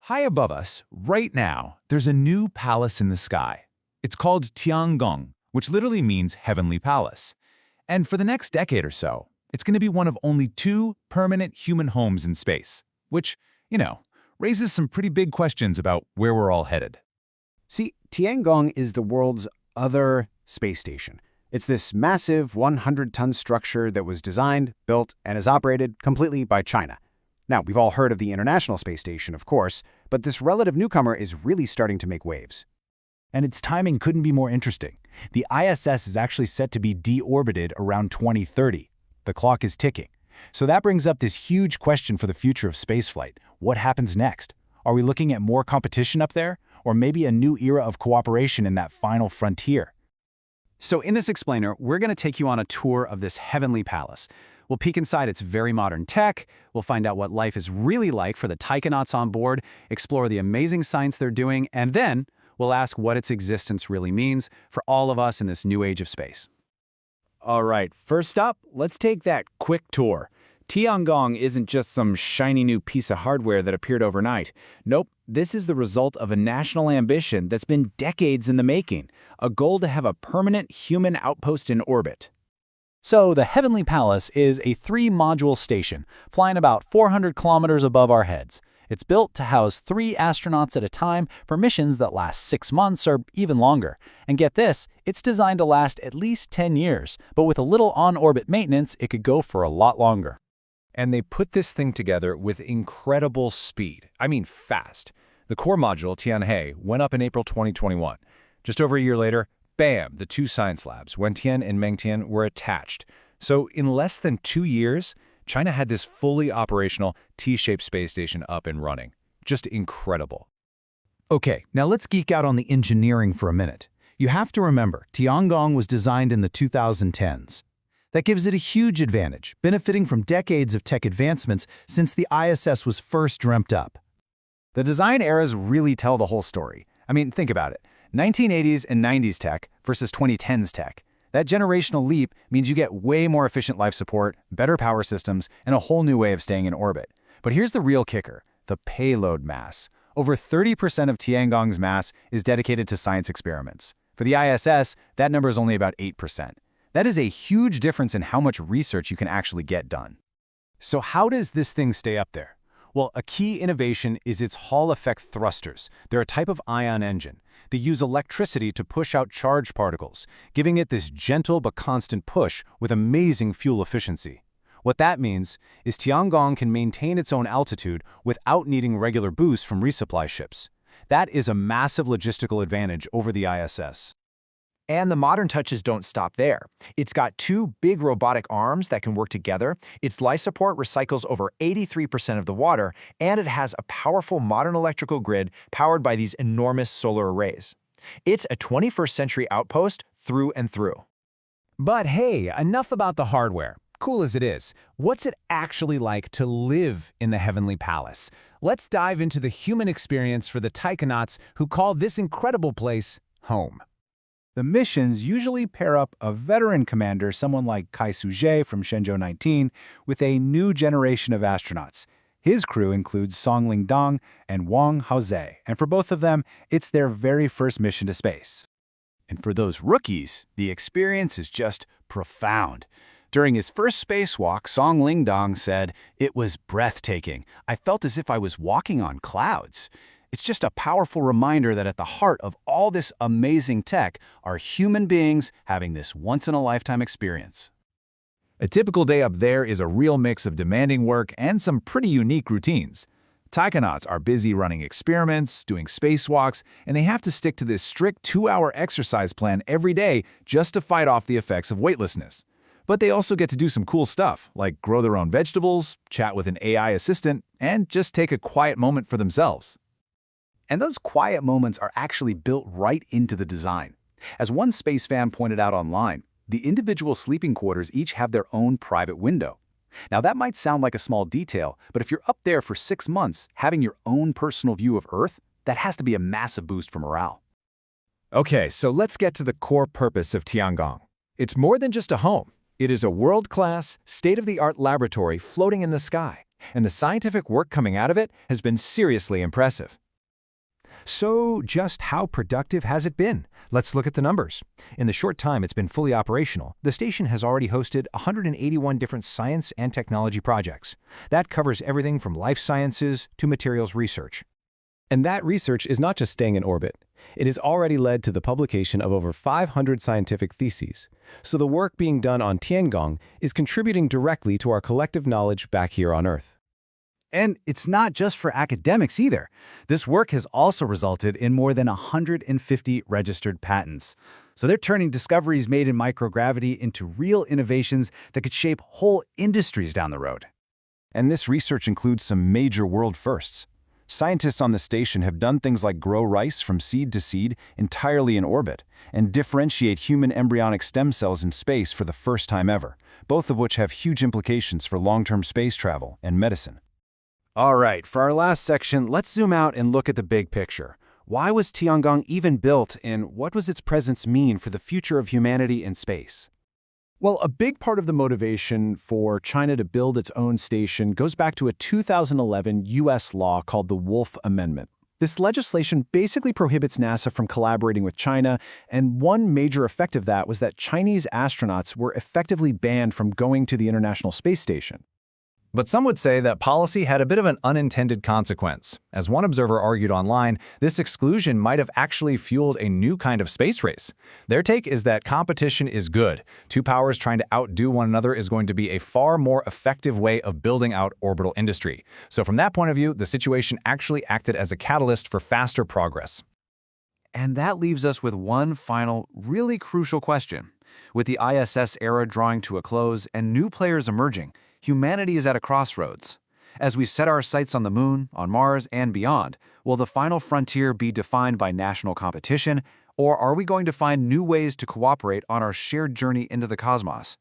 High above us, right now, there's a new palace in the sky. It's called Tiangong, which literally means heavenly palace. And for the next decade or so, it's going to be one of only two permanent human homes in space, which, raises some pretty big questions about where we're all headed. See, Tiangong is the world's other space station. It's this massive 100-ton structure that was designed, built, and is operated completely by China. Now, we've all heard of the International Space Station, of course, but this relative newcomer is really starting to make waves. And its timing couldn't be more interesting. The ISS is actually set to be deorbited around 2030. The clock is ticking. So that brings up this huge question for the future of spaceflight. What happens next? Are we looking at more competition up there? Or maybe a new era of cooperation in that final frontier? So in this explainer, we're going to take you on a tour of this heavenly palace. We'll peek inside its very modern tech, we'll find out what life is really like for the taikonauts on board, explore the amazing science they're doing, and then we'll ask what its existence really means for all of us in this new age of space. All right, first up, let's take that quick tour. Tiangong isn't just some shiny new piece of hardware that appeared overnight. Nope, this is the result of a national ambition that's been decades in the making, a goal to have a permanent human outpost in orbit. So the Heavenly Palace is a 3-module station, flying about 400 kilometers above our heads. It's built to house 3 astronauts at a time for missions that last 6 months or even longer. And get this, it's designed to last at least 10 years, but with a little on-orbit maintenance, it could go for a lot longer. And they put this thing together with incredible speed. I mean fast. The core module, Tianhe, went up in April 2021. Just over a year later, bam, the 2 science labs, Wentian and Mengtian, were attached. So in less than 2 years, China had this fully operational T-shaped space station up and running. Just incredible. Okay, now let's geek out on the engineering for a minute. You have to remember, Tiangong was designed in the 2010s. That gives it a huge advantage, benefiting from decades of tech advancements since the ISS was first dreamt up. The design eras really tell the whole story. I mean, think about it. 1980s and 90s tech versus 2010s tech. That generational leap means you get way more efficient life support, better power systems, and a whole new way of staying in orbit. But here's the real kicker, the payload mass. Over 30% of Tiangong's mass is dedicated to science experiments. For the ISS, that number is only about 8%. That is a huge difference in how much research you can actually get done. So how does this thing stay up there? Well, a key innovation is its Hall effect thrusters. They're a type of ion engine. They use electricity to push out charged particles, giving it this gentle but constant push with amazing fuel efficiency. What that means is Tiangong can maintain its own altitude without needing regular boosts from resupply ships. That is a massive logistical advantage over the ISS. And the modern touches don't stop there. It's got 2 big robotic arms that can work together, its life support recycles over 83% of the water, and it has a powerful modern electrical grid powered by these enormous solar arrays. It's a 21st century outpost through and through. But hey, enough about the hardware. Cool as it is, what's it actually like to live in the Heavenly Palace? Let's dive into the human experience for the taikonauts who call this incredible place home. The missions usually pair up a veteran commander, someone like Kai Suje from Shenzhou 19, with a new generation of astronauts. His crew includes Song Lingdong and Wang Haoze, and for both of them, it's their very first mission to space. And for those rookies, the experience is just profound. During his first spacewalk, Song Lingdong said, "It was breathtaking. I felt as if I was walking on clouds." It's just a powerful reminder that at the heart of all this amazing tech are human beings having this once-in-a-lifetime experience. A typical day up there is a real mix of demanding work and some pretty unique routines. Taikonauts are busy running experiments, doing spacewalks, and they have to stick to this strict 2-hour exercise plan every day just to fight off the effects of weightlessness. But they also get to do some cool stuff, like grow their own vegetables, chat with an AI assistant, and just take a quiet moment for themselves. And those quiet moments are actually built right into the design. As one space fan pointed out online, the individual sleeping quarters each have their own private window. Now that might sound like a small detail, but if you're up there for 6 months, having your own personal view of Earth, that has to be a massive boost for morale. Okay, so let's get to the core purpose of Tiangong. It's more than just a home. It is a world-class, state-of-the-art laboratory floating in the sky. And the scientific work coming out of it has been seriously impressive. So, just how productive has it been? Let's look at the numbers. In the short time it's been fully operational, the station has already hosted 181 different science and technology projects. That covers everything from life sciences to materials research. And that research is not just staying in orbit. It has already led to the publication of over 500 scientific theses. So the work being done on Tiangong is contributing directly to our collective knowledge back here on Earth. And it's not just for academics either. This work has also resulted in more than 150 registered patents. So they're turning discoveries made in microgravity into real innovations that could shape whole industries down the road. And this research includes some major world firsts. Scientists on the station have done things like grow rice from seed to seed entirely in orbit and differentiate human embryonic stem cells in space for the first time ever, both of which have huge implications for long-term space travel and medicine. All right, for our last section, let's zoom out and look at the big picture. Why was Tiangong even built, and what does its presence mean for the future of humanity in space? Well, a big part of the motivation for China to build its own station goes back to a 2011 U.S. law called the Wolf Amendment. This legislation basically prohibits NASA from collaborating with China, and one major effect of that was that Chinese astronauts were effectively banned from going to the International Space Station. But some would say that policy had a bit of an unintended consequence. As one observer argued online, this exclusion might have actually fueled a new kind of space race. Their take is that competition is good. Two powers trying to outdo one another is going to be a far more effective way of building out orbital industry. So from that point of view, the situation actually acted as a catalyst for faster progress. And that leaves us with one final, really crucial question. With the ISS era drawing to a close and new players emerging, humanity is at a crossroads. As we set our sights on the Moon, on Mars, and beyond, will the final frontier be defined by national competition, or are we going to find new ways to cooperate on our shared journey into the cosmos?